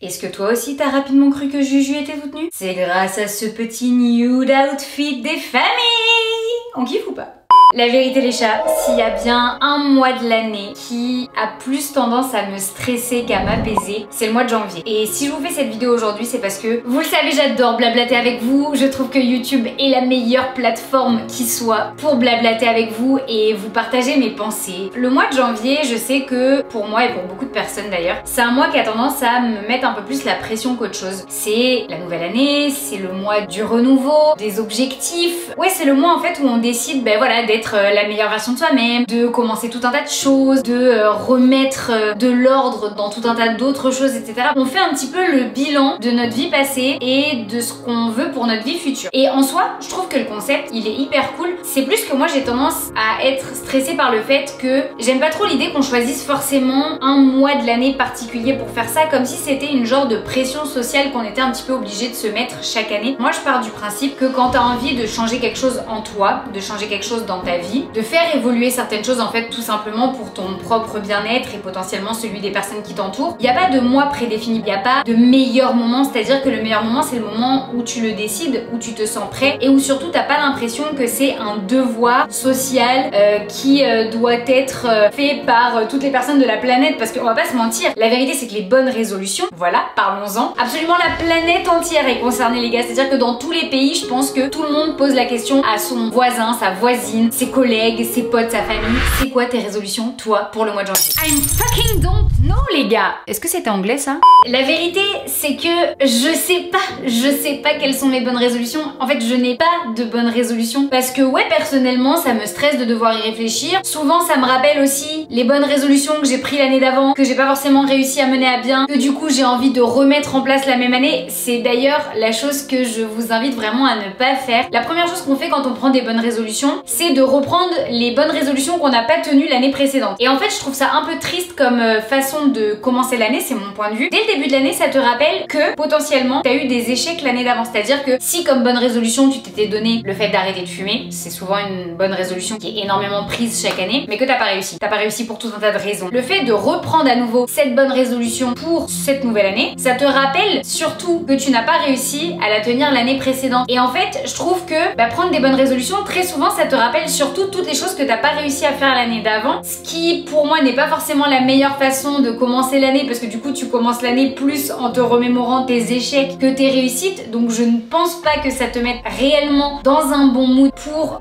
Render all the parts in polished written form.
Est-ce que toi aussi t'as rapidement cru que Juju était toute nue? C'est grâce à ce petit nude outfit des familles! On kiffe ou pas? La vérité les chats, s'il y a bien un mois de l'année qui a plus tendance à me stresser qu'à m'apaiser, c'est le mois de janvier. Et si je vous fais cette vidéo aujourd'hui, c'est parce que, vous le savez, j'adore blablater avec vous. Je trouve que YouTube est la meilleure plateforme qui soit pour blablater avec vous et vous partager mes pensées. Le mois de janvier, je sais que pour moi et pour beaucoup de personnes d'ailleurs, c'est un mois qui a tendance à me mettre un peu plus la pression qu'autre chose. C'est la nouvelle année, c'est le mois du renouveau, des objectifs. Ouais, c'est le mois en fait où on décide, ben voilà, d'être la meilleure version de soi-même, de commencer tout un tas de choses, de remettre de l'ordre dans tout un tas d'autres choses, etc. On fait un petit peu le bilan de notre vie passée et de ce qu'on veut pour notre vie future. Et en soi, je trouve que le concept, il est hyper cool. C'est plus que moi, j'ai tendance à être stressée par le fait que j'aime pas trop l'idée qu'on choisisse forcément un mois de l'année particulier pour faire ça, comme si c'était une genre de pression sociale qu'on était un petit peu obligé de se mettre chaque année. Moi, je pars du principe que quand t'as envie de changer quelque chose en toi, de changer quelque chose dans ta vie, de faire évoluer certaines choses en fait tout simplement pour ton propre bien-être et potentiellement celui des personnes qui t'entourent, il n'y a pas de mois prédéfini, il n'y a pas de meilleur moment, c'est-à-dire que le meilleur moment c'est le moment où tu le décides, où tu te sens prêt et où surtout t'as pas l'impression que c'est un devoir social qui doit être fait par toutes les personnes de la planète, parce qu'on va pas se mentir, la vérité c'est que les bonnes résolutions, voilà, parlons-en, absolument la planète entière est concernée les gars, c'est-à-dire que dans tous les pays je pense que tout le monde pose la question à son voisin, sa voisine, ses collègues, ses potes, sa famille. C'est quoi tes résolutions, toi, pour le mois de janvier? I'm fucking don't know, les gars! Est-ce que c'était anglais, ça? La vérité, c'est que je sais pas quelles sont mes bonnes résolutions. En fait, je n'ai pas de bonnes résolutions parce que, ouais, personnellement, ça me stresse de devoir y réfléchir. Souvent, ça me rappelle aussi les bonnes résolutions que j'ai prises l'année d'avant, que j'ai pas forcément réussi à mener à bien, que du coup, j'ai envie de remettre en place la même année. C'est d'ailleurs la chose que je vous invite vraiment à ne pas faire. La première chose qu'on fait quand on prend des bonnes résolutions, c'est de reprendre les bonnes résolutions qu'on n'a pas tenues l'année précédente. Et en fait, je trouve ça un peu triste comme façon de commencer l'année, c'est mon point de vue. Dès le début de l'année, ça te rappelle que potentiellement, t'as eu des échecs l'année d'avant. C'est-à-dire que si comme bonne résolution, tu t'étais donné le fait d'arrêter de fumer, c'est souvent une bonne résolution qui est énormément prise chaque année, mais que t'as pas réussi. T'as pas réussi pour tout un tas de raisons. Le fait de reprendre à nouveau cette bonne résolution pour cette nouvelle année, ça te rappelle surtout que tu n'as pas réussi à la tenir l'année précédente. Et en fait, je trouve que prendre des bonnes résolutions, très souvent, ça te rappelle surtout toutes les choses que t'as pas réussi à faire l'année d'avant, ce qui pour moi n'est pas forcément la meilleure façon de commencer l'année, parce que du coup tu commences l'année plus en te remémorant tes échecs que tes réussites, donc je ne pense pas que ça te mette réellement dans un bon mood pour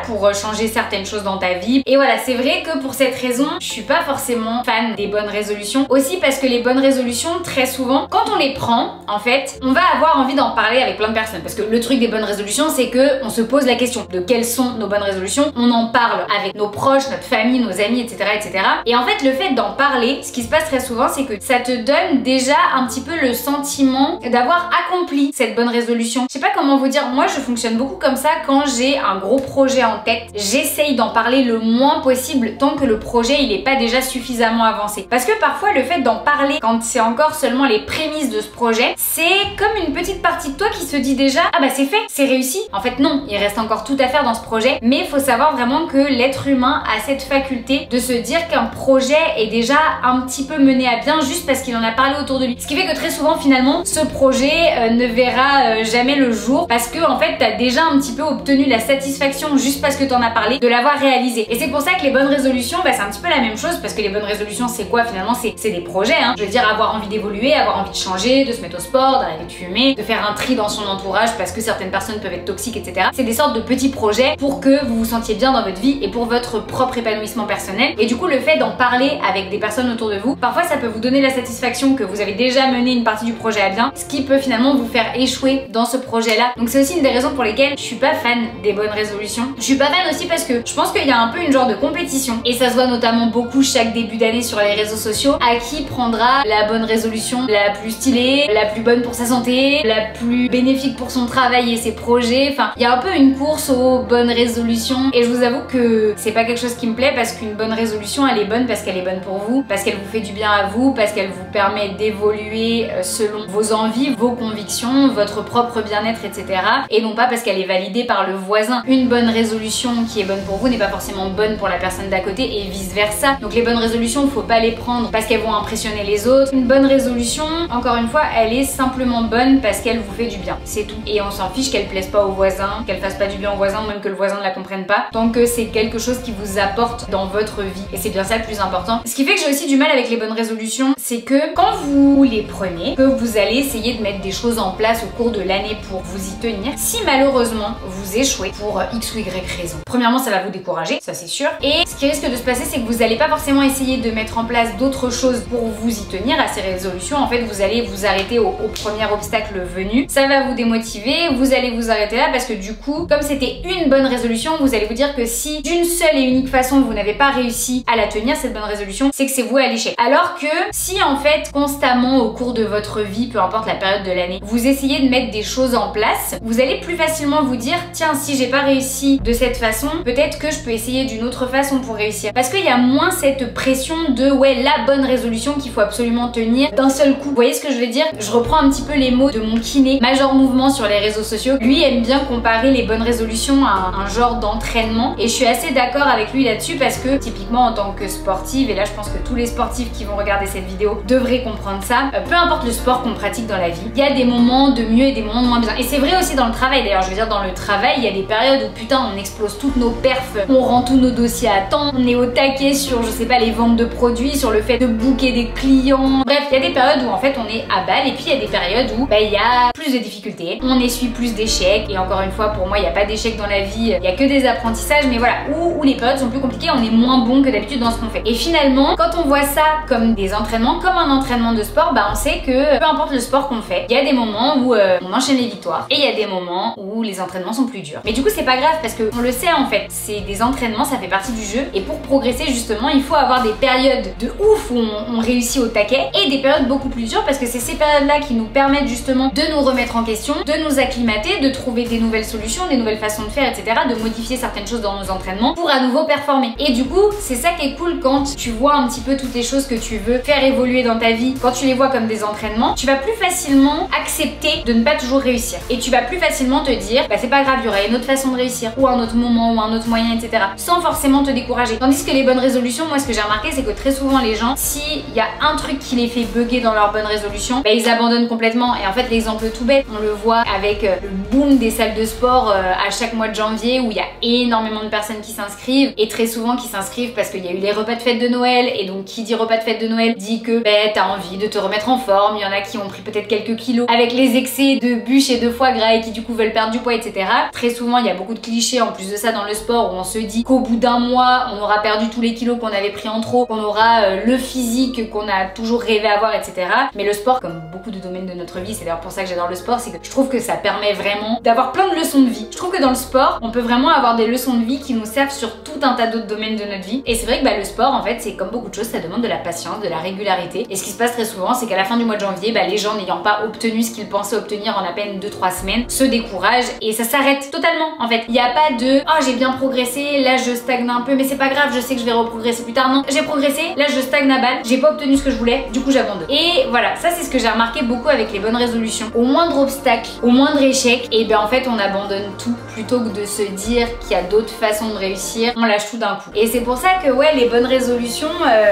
pour changer certaines choses dans ta vie. Et voilà, c'est vrai que pour cette raison, je suis pas forcément fan des bonnes résolutions, aussi parce que les bonnes résolutions, très souvent, quand on les prend, en fait, on va avoir envie d'en parler avec plein de personnes, parce que le truc des bonnes résolutions, c'est que on se pose la question de quelles sont nos bonnes résolutions, on en parle avec nos proches, notre famille, nos amis, etc., etc. Et en fait, le fait d'en parler, ce qui se passe très souvent, c'est que ça te donne déjà un petit peu le sentiment d'avoir accompli cette bonne résolution. Je sais pas comment vous dire, moi je fonctionne beaucoup comme ça quand j'ai un gros projet en tête. J'essaye d'en parler le moins possible tant que le projet il est pas déjà suffisamment avancé. Parce que parfois le fait d'en parler quand c'est encore seulement les prémices de ce projet, c'est comme une petite partie de toi qui se dit déjà ah bah c'est fait, c'est réussi. En fait non, il reste encore tout à faire dans ce projet, mais il faut savoir vraiment que l'être humain a cette faculté de se dire qu'un projet est déjà un petit peu mené à bien juste parce qu'il en a parlé autour de lui. Ce qui fait que très souvent finalement ce projet ne verra jamais le jour parce que en fait t'as déjà un petit peu obtenu la satisfaction juste parce que t'en as parlé de l'avoir réalisé. Et c'est pour ça que les bonnes résolutions, c'est un petit peu la même chose, parce que les bonnes résolutions c'est quoi finalement? C'est des projets, hein. Je veux dire, avoir envie d'évoluer, avoir envie de changer, de se mettre au sport, d'arrêter de fumer, de faire un tri dans son entourage parce que certaines personnes peuvent être toxiques, etc. C'est des sortes de petits projets pour que vous vous sentiez bien dans votre vie et pour votre propre épanouissement personnel. Et du coup, le fait d'en parler avec des personnes autour de vous, parfois ça peut vous donner la satisfaction que vous avez déjà mené une partie du projet à bien, ce qui peut finalement vous faire échouer dans ce projet-là. Donc c'est aussi une des raisons pour lesquelles je suis pas fan des bonnes résolutions. Je suis pas fan aussi parce que je pense qu'il y a un peu une genre de compétition, et ça se voit notamment beaucoup chaque début d'année sur les réseaux sociaux, à qui prendra la bonne résolution la plus stylée, la plus bonne pour sa santé, la plus bénéfique pour son travail et ses projets. Enfin, il y a un peu une course aux bonnes résolutions, et je vous avoue que c'est pas quelque chose qui me plaît, parce qu'une bonne résolution elle est bonne parce qu'elle est bonne pour vous, parce qu'elle vous fait du bien à vous, parce qu'elle vous permet d'évoluer selon vos envies, vos convictions, votre propre bien-être, etc. Et non pas parce qu'elle est validée par le voisin. Une bonne résolution qui est bonne pour vous n'est pas forcément bonne pour la personne d'à côté et vice versa. Donc les bonnes résolutions, faut pas les prendre parce qu'elles vont impressionner les autres. Une bonne résolution, encore une fois, elle est simplement bonne parce qu'elle vous fait du bien. C'est tout. Et on s'en fiche qu'elle plaise pas au voisin, qu'elle fasse pas du bien au voisin, même que le voisin ne la comprenne pas, tant que c'est quelque chose qui vous apporte dans votre vie. Et c'est bien ça le plus important. Ce qui fait que j'ai aussi du mal avec les bonnes résolutions, c'est que quand vous les prenez, que vous allez essayer de mettre des choses en place au cours de l'année pour vous y tenir, si malheureusement vous échouez pour X ou Y raison, premièrement ça va vous décourager, ça c'est sûr, et ce qui risque de se passer c'est que vous n'allez pas forcément essayer de mettre en place d'autres choses pour vous y tenir à ces résolutions. En fait vous allez vous arrêter au premier obstacle venu, ça va vous démotiver, vous allez vous arrêter là parce que du coup comme c'était une bonne résolution, vous allez vous dire que si d'une seule et unique façon vous n'avez pas réussi à la tenir cette bonne résolution, c'est que c'est voué à l'échec. Alors que si en fait constamment au cours de votre vie, peu importe la période de l'année, vous essayez de mettre des choses en place, vous allez plus facilement vous dire tiens si j'ai pas réussi de cette façon, peut-être que je peux essayer d'une autre façon pour réussir. Parce qu'il y a moins cette pression de ouais la bonne résolution qu'il faut absolument tenir d'un seul coup. Vous voyez ce que je veux dire? Je reprends un petit peu les mots de mon kiné Major Mouvement sur les réseaux sociaux. Lui aime bien comparer les bonnes résolutions à un genre d'entraînement et je suis assez d'accord avec lui là-dessus parce que typiquement en tant que sportive, et là je pense que tous les sportifs qui vont regarder cette vidéo devraient comprendre ça, peu importe le sport qu'on pratique dans la vie, il y a des moments de mieux et des moments de moins bien. Et c'est vrai aussi dans le travail d'ailleurs, je veux dire dans le travail, il y a des périodes où putain on explose toutes nos perfs, on rend tous nos dossiers à temps, on est au taquet sur je sais pas les ventes de produits, sur le fait de booker des clients. Bref, il y a des périodes où en fait on est à balle et puis il y a des périodes où il y a plus de difficultés, on essuie plus d'échecs et encore une fois pour moi il n'y a pas d'échecs dans la vie, il y a que des apprentissages mais voilà, où les périodes sont plus compliquées, on est moins bon que d'habitude dans ce qu'on fait. Et finalement, quand on voit ça comme des entraînements, comme un entraînement de sport, on sait que peu importe le sport qu'on fait, il y a des moments où on enchaîne les victoires et il y a des moments où les entraînements sont plus durs. Mais du coup c'est pas grave parce que on le sait en fait, c'est des entraînements, ça fait partie du jeu et pour progresser justement il faut avoir des périodes de ouf où on réussit au taquet et des périodes beaucoup plus dures parce que c'est ces périodes là qui nous permettent justement de nous remettre en question, de nous acclimater, de trouver des nouvelles solutions, des nouvelles façons de faire, etc., de modifier certaines choses dans nos entraînements pour à nouveau performer. Et du coup c'est ça qui est cool quand tu vois un petit peu toutes les choses que tu veux faire évoluer dans ta vie, quand tu les vois comme des entraînements, tu vas plus facilement accepter de ne pas toujours réussir et tu vas plus facilement te dire c'est pas grave, il y aura une autre façon de réussir ou un autre moment ou un autre moyen, etc., sans forcément te décourager. Tandis que les bonnes résolutions, moi ce que j'ai remarqué c'est que très souvent les gens, s'il y a un truc qui les fait bugger dans leur bonne résolution, ils abandonnent complètement. Et en fait l'exemple tout bête, on le voit avec le boom des salles de sport à chaque mois de janvier où il y a énormément de personnes qui s'inscrivent et très souvent qui s'inscrivent parce qu'il y a eu les repas de fête de Noël et donc qui dit repas de fête de Noël dit que t'as envie de te remettre en forme. Il y en a qui ont pris peut-être quelques kilos avec les excès de bûches et de foie gras et qui du coup veulent perdre du poids, etc. Très souvent il y a beaucoup de clichés en plus de ça dans le sport où on se dit qu'au bout d'un mois on aura perdu tous les kilos qu'on avait pris en trop, qu'on aura le physique qu'on a toujours rêvé avoir, etc. Mais le sport, comme beaucoup de domaines de notre vie, c'est d'ailleurs pour ça que j'adore le sport, c'est que je trouve que ça permet vraiment d'avoir plein de leçons de vie. Je trouve que dans le sport on peut vraiment avoir des leçons de vie qui nous servent sur tout un tas d'autres domaines de notre vie. Et c'est vrai que le sport en fait c'est comme beaucoup de choses, ça demande de la patience, de la régularité. Et ce qui se passe très souvent c'est qu'à la fin du mois de janvier, les gens n'ayant pas obtenu ce qu'ils pensaient obtenir en à peine 2-3 semaines se découragent et ça s'arrête totalement en fait. Il n'y a pas de oh j'ai bien progressé, là je stagne un peu mais c'est pas grave, je sais que je vais reprogresser plus tard. Non, j'ai progressé, là je stagne à balle, j'ai pas obtenu ce que je voulais, du coup j'abandonne. Et voilà, ça c'est ce que j'ai remarqué beaucoup avec les bonnes résolutions. Au moindre obstacle, au moindre échec, et en fait on abandonne tout plutôt que de se dire qu'il y a d'autres façons de réussir, on lâche tout d'un coup. Et c'est pour ça que ouais, les bonnes résolutions,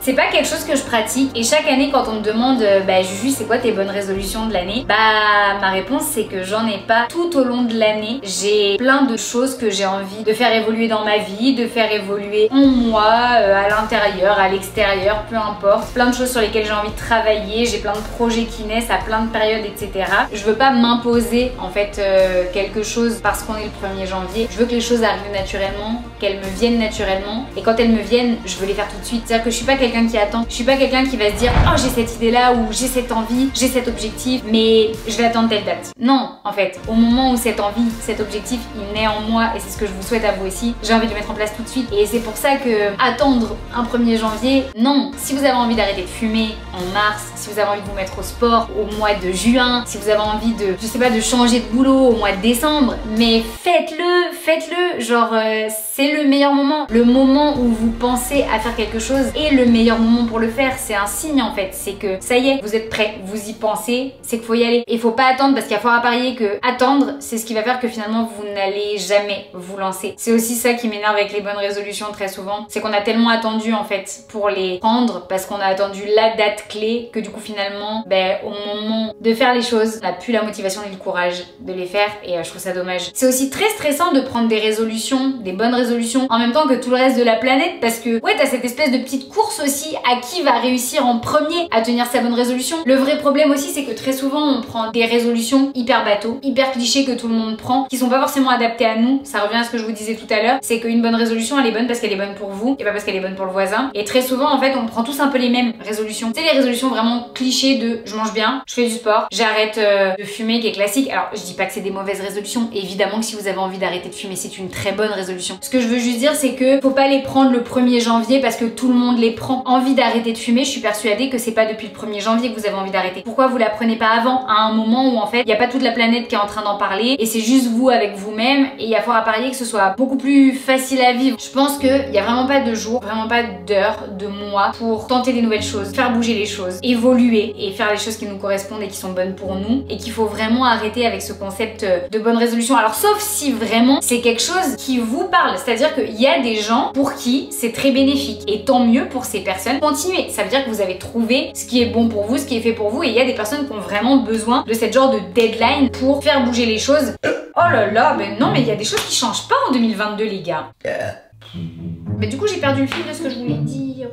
c'est pas quelque chose que je pratique. Et chaque année quand on me demande Juju c'est quoi tes bonnes résolutions de l'année, ma réponse c'est que j'en ai pas tout au long de l'année. J'ai plein de choses que j'ai envie de faire évoluer dans ma vie, de faire évoluer en moi, à l'intérieur, à l'extérieur, peu importe. Plein de choses sur lesquelles j'ai envie de travailler, j'ai plein de projets qui naissent à plein de périodes, etc. Je veux pas m'imposer en fait quelque chose parce qu'on est le 1er janvier. Je veux que les choses arrivent naturellement, qu'elles me viennent naturellement et quand elles me viennent, je veux les faire tout de suite. C'est-à-dire que je suis pas quelqu'un qui attend, je suis pas quelqu'un qui va se dire oh j'ai cette idée là ou j'ai cette envie, j'ai cet objectif mais je vais attendre telle date. Non, en fait, au moment où cette envie, cet objectif il naît en moi et c'est ce que je vous souhaite à vous aussi, j'ai envie de le mettre en place tout de suite. Et c'est pour ça que attendre un 1er janvier, non. Si vous avez envie d'arrêter de fumer en mars, si vous avez envie de vous mettre au sport au mois de juin, si vous avez envie de, je sais pas, de changer de boulot au mois de décembre, mais faites-le, genre c'est le meilleur moment. Le moment où vous pensez à faire quelque chose est le meilleur moment pour le faire. C'est un signe en fait, c'est que ça y est, vous êtes prêts, vous y pensez, c'est qu'il faut y aller. Et faut pas attendre parce qu'il y a fort à parier que attendre, c'est ce qui va faire que finalement vous n'allez jamais vous lancer. C'est aussi ça qui m'énerve avec les bonnes résolutions très souvent, c'est qu'on a tellement attendu en fait pour les prendre parce qu'on a attendu la date clé que du coup finalement, au moment de faire les choses, on n'a plus la motivation ni le courage de les faire et je trouve ça dommage. C'est aussi très stressant de prendre des résolutions, des bonnes résolutions en même temps que tout le reste de la planète parce que ouais, t'as cette espèce de petite course aussi à qui va réussir en premier à tenir sa bonne résolution. Le vrai problème aussi, c'est que très souvent on prend des résolutions hyper bateaux, hyper clichés que tout le monde prend, qui sont pas forcément adaptées à nous. Ça revient à ce que je vous disais tout à l'heure, c'est qu'une bonne résolution elle est bonne parce qu'elle est bonne pour vous et pas parce qu'elle est bonne pour le voisin. Et très souvent en fait on prend tous un peu les mêmes résolutions. C'est les résolutions vraiment clichés de je mange bien, je fais du sport, j'arrête de fumer qui est classique. Alors je dis pas que c'est des mauvaises résolutions, évidemment que si vous avez envie d'arrêter de fumer c'est une très bonne résolution. Ce que je veux juste dire c'est que faut pas les prendre le 1er janvier parce que tout le monde les prend. Envie d'arrêter de fumer, je suis persuadée que c'est pas depuis le 1er janvier que vous avez envie d'arrêter. Pourquoi vous la prenez pas avant, à un moment où en fait il y a pas toute la planète qui est en train d'en parler et c'est juste vous avec vous-même et il y a fort à parier que ce soit beaucoup plus facile à vivre. Je pense qu'il y a vraiment pas de jour, vraiment pas d'heure, de mois pour tenter des nouvelles choses, faire bouger les choses, évoluer et faire les choses qui nous correspondent et qui sont bonnes pour nous et qu'il faut vraiment arrêter avec ce concept de bonne résolution. Alors sauf si vraiment c'est quelque chose qui vous parle, c'est-à-dire qu'il y a des gens pour qui c'est très bénéfique et tant mieux pour ces personnes. Continuez, ça veut dire que vous avez trouvé ce qui est bon pour vous, ce qui est fait pour vous et il y a des personnes qui ont vraiment besoin de cette genre de deadline pour faire bouger les choses. Oh là là, non mais il y a des choses qui changent pas en 2022 les gars. Mais du coup j'ai perdu le fil de ce que je voulais dire.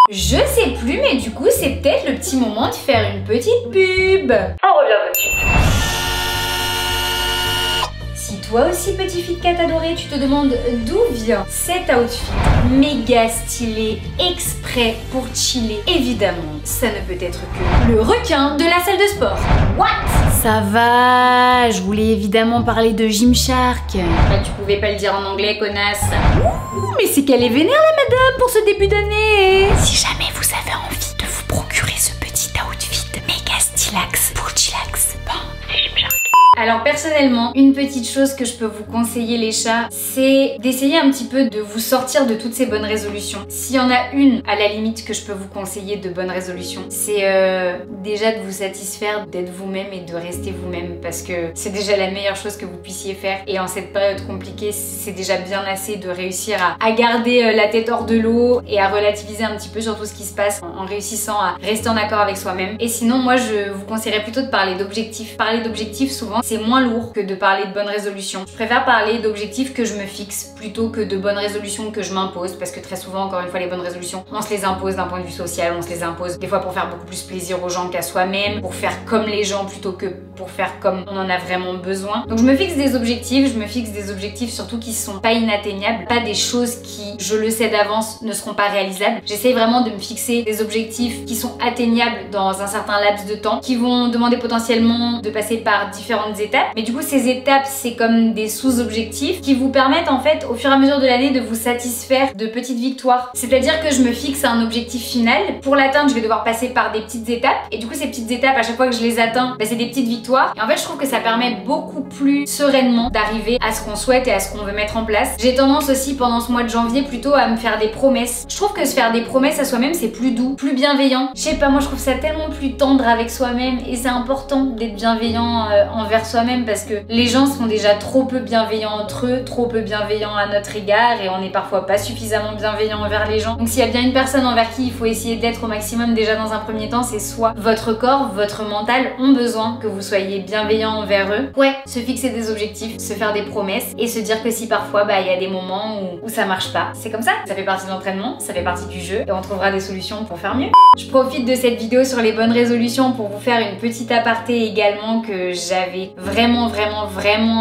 Je sais plus, mais du coup c'est peut-être le petit moment de faire une petite pub. On revient tout de suite. Si toi aussi petit fit cat adoré, tu te demandes d'où vient cet outfit méga stylé, exprès pour chiller, évidemment, ça ne peut être que le requin de la salle de sport. What? Ça va, je voulais évidemment parler de Gymshark. Bah tu pouvais pas le dire en anglais, connasse. Ouh, mais c'est qu'elle est vénère la madame pour ce début d'année. Si jamais vous avez envie de vous procurer ce petit outfit méga stylax pour chillax, bon, c'est Gymshark. Alors personnellement, une petite chose que je peux vous conseiller les chats, c'est d'essayer un petit peu de vous sortir de toutes ces bonnes résolutions. S'il y en a une, à la limite, que je peux vous conseiller de bonnes résolutions, c'est déjà de vous satisfaire d'être vous-même et de rester vous-même parce que c'est déjà la meilleure chose que vous puissiez faire et en cette période compliquée, c'est déjà bien assez de réussir à garder la tête hors de l'eau et à relativiser un petit peu sur tout ce qui se passe en réussissant à rester en accord avec soi-même. Et sinon, moi, je vous conseillerais plutôt de parler d'objectifs. Parler d'objectifs, souvent, c'est moins lourd que de parler de bonnes résolutions. Je préfère parler d'objectifs que je me fixe plutôt que de bonnes résolutions que je m'impose parce que très souvent, encore une fois, les bonnes résolutions, on se les impose d'un point de vue social, on se les impose des fois pour faire beaucoup plus plaisir aux gens qu'à soi-même, pour faire comme les gens plutôt que pour faire comme on en a vraiment besoin. Donc je me fixe des objectifs, surtout qui sont pas inatteignables, pas des choses qui, je le sais d'avance, ne seront pas réalisables. J'essaye vraiment de me fixer des objectifs qui sont atteignables dans un certain laps de temps, qui vont demander potentiellement de passer par différentes étapes. Mais du coup, ces étapes, c'est comme des sous-objectifs qui vous permettent en fait, au fur et à mesure de l'année, de vous satisfaire de petites victoires. C'est-à-dire que je me fixe un objectif final. Pour l'atteindre, je vais devoir passer par des petites étapes. Et du coup, ces petites étapes, à chaque fois que je les atteins, c'est des petites victoires. Et en fait, je trouve que ça permet beaucoup plus sereinement d'arriver à ce qu'on souhaite et à ce qu'on veut mettre en place. J'ai tendance aussi, pendant ce mois de janvier, plutôt à me faire des promesses. Je trouve que se faire des promesses à soi-même, c'est plus doux, plus bienveillant. Je sais pas, moi, je trouve ça tellement plus tendre avec soi-même. Et c'est important d'être bienveillant envers soi-même parce que les gens sont déjà trop peu bienveillants entre eux, trop peu bienveillants à notre égard et on n'est parfois pas suffisamment bienveillant envers les gens. Donc s'il y a bien une personne envers qui il faut essayer d'être au maximum déjà dans un premier temps, c'est soi. Votre corps, votre mental ont besoin que vous soyez bienveillant envers eux. Ouais, se fixer des objectifs, se faire des promesses et se dire que si parfois il y a des moments où ça marche pas, c'est comme ça. Ça fait partie de l'entraînement, ça fait partie du jeu et on trouvera des solutions pour faire mieux. Je profite de cette vidéo sur les bonnes résolutions pour vous faire une petite aparté également que j'avais vraiment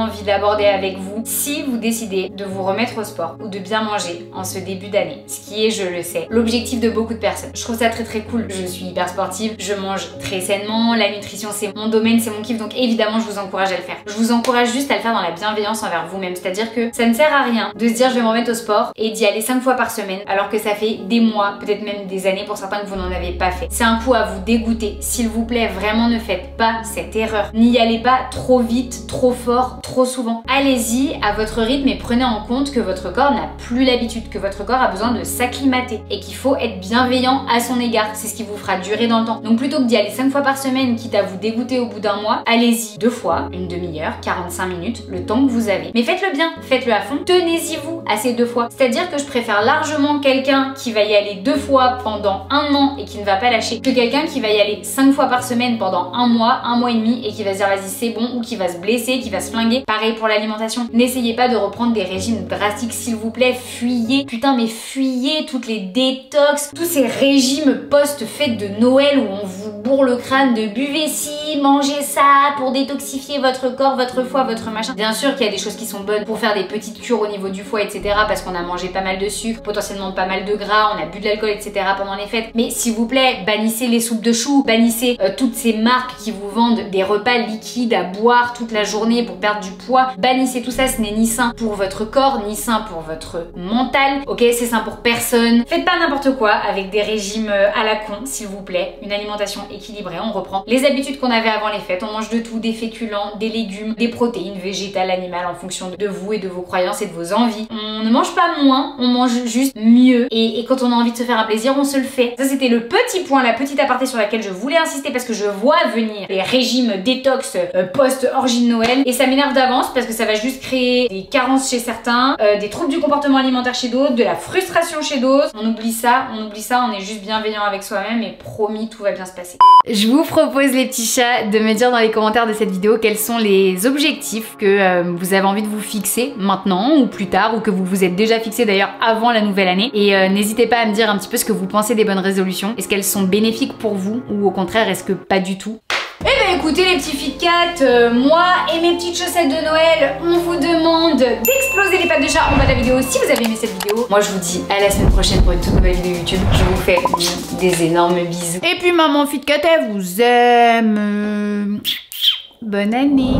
envie d'aborder avec vous si vous décidez de vous remettre au sport ou de bien manger en ce début d'année. Ce qui est, je le sais, l'objectif de beaucoup de personnes. Je trouve ça très cool. Je suis hyper sportive, je mange très sainement, la nutrition c'est mon domaine, c'est mon kiff, donc évidemment je vous encourage à le faire. Je vous encourage juste à le faire dans la bienveillance envers vous-même, c'est-à-dire que ça ne sert à rien de se dire je vais me remettre au sport et d'y aller 5 fois par semaine alors que ça fait des mois, peut-être même des années pour certains que vous n'en avez pas fait. C'est un coup à vous dégoûter. S'il vous plaît, vraiment ne faites pas cette erreur. N'y allez pas trop vite, trop fort, trop souvent. Allez-y à votre rythme et prenez en compte que votre corps n'a plus l'habitude, que votre corps a besoin de s'acclimater et qu'il faut être bienveillant à son égard. C'est ce qui vous fera durer dans le temps. Donc plutôt que d'y aller 5 fois par semaine, quitte à vous dégoûter au bout d'un mois, allez-y 2 fois, une demi-heure, 45 minutes, le temps que vous avez. Mais faites-le bien, faites-le à fond, tenez-y vous à ces 2 fois. C'est-à-dire que je préfère largement quelqu'un qui va y aller 2 fois pendant 1 an et qui ne va pas lâcher que quelqu'un qui va y aller 5 fois par semaine pendant 1 mois et demi et qui va se dire vas-y c'est bon, ou qui va se blesser, qui va se flinguer. Pareil pour l'alimentation. N'essayez pas de reprendre des régimes drastiques s'il vous plaît, fuyez. Putain mais fuyez toutes les détox, tous ces régimes post-fête de Noël où on vous bourre le crâne de buvez ci, mangez ça pour détoxifier votre corps, votre foie, votre machin. Bien sûr qu'il y a des choses qui sont bonnes pour faire des petites cures au niveau du foie, etc. parce qu'on a mangé pas mal de sucre, potentiellement pas mal de gras, on a bu de l'alcool, etc. pendant les fêtes. Mais s'il vous plaît, bannissez les soupes de choux, bannissez toutes ces marques qui vous vendent des repas liquides à boire toute la journée pour perdre du poids. Bannissez tout ça, ce n'est ni sain pour votre corps, ni sain pour votre mental. Ok, c'est sain pour personne. Faites pas n'importe quoi avec des régimes à la con, s'il vous plaît. Une alimentation équilibrée, on reprend les habitudes qu'on avait avant les fêtes. On mange de tout, des féculents, des légumes, des protéines végétales, animales en fonction de vous et de vos croyances et de vos envies. On ne mange pas moins, on mange juste mieux. Et quand on a envie de se faire un plaisir, on se le fait. Ça c'était le petit point, la petite aparté sur laquelle je voulais insister parce que je vois venir les régimes détox post-orgie de Noël et ça m'énerve d'avance parce que ça va juste créer des carences chez certains, des troubles du comportement alimentaire chez d'autres, de la frustration chez d'autres. On oublie ça, on est juste bienveillant avec soi-même et promis tout va bien se passer. Je vous propose les petits chats de me dire dans les commentaires de cette vidéo quels sont les objectifs que vous avez envie de vous fixer maintenant ou plus tard ou que vous vous êtes déjà fixé d'ailleurs avant la nouvelle année et n'hésitez pas à me dire un petit peu ce que vous pensez des bonnes résolutions. Est-ce qu'elles sont bénéfiques pour vous ou au contraire est-ce que pas du tout? Eh ben écoutez les petits Fitcat, moi et mes petites chaussettes de Noël, on vous demande d'exploser les pattes de chat en bas de la vidéo si vous avez aimé cette vidéo. Moi je vous dis à la semaine prochaine pour une toute nouvelle vidéo YouTube. Je vous fais des énormes bisous. Et puis maman Fitcat elle vous aime. Bonne année.